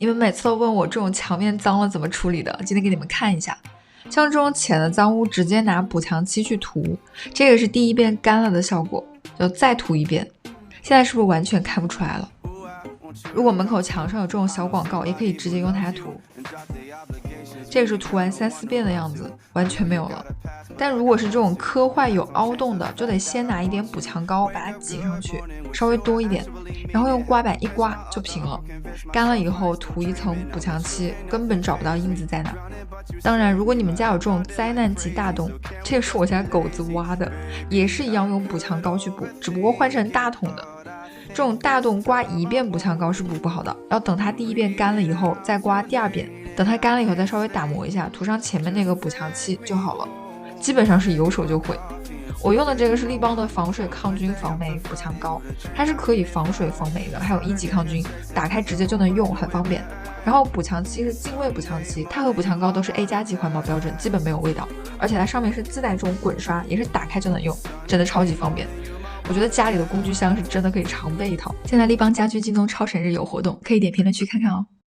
你们每次都问我这种墙面脏了怎么处理的，今天给你们看一下。像这种浅的脏污，直接拿补墙漆去涂，这个是第一遍干了的效果，就再涂一遍。现在是不是完全看不出来了？如果门口墙上有这种小广告，也可以直接用它涂。这个是涂完3、4遍的样子，完全没有了。但如果是这种磕坏有凹洞的，就得先拿一点补墙膏把它挤上去，稍微多一点，然后用刮板一刮就平了。干了以后涂一层补墙漆，根本找不到印子在哪。当然，如果你们家有这种灾难级大洞，这个是我家狗子挖的，也是一样用补墙膏去补，只不过换成大桶的。这种大洞刮一遍补墙膏是补不好的，要等它第一遍干了以后再刮第二遍，等它干了以后再稍微打磨一下，涂上前面那个补墙漆就好了。基本上是有手就会。我用的这个是立邦的防水抗菌防霉补墙膏，它是可以防水防霉的，还有1级抗菌，打开直接就能用，很方便。然后补墙漆是净味补墙漆，它和补墙膏都是 A+ 级环保标准，基本没有味道，而且它上面是自带这种滚刷，也是打开就能用，真的超级方便。我觉得家里的工具箱是真的可以常备一套。现在立邦家居京东超神日有活动，可以点评论区看看哦。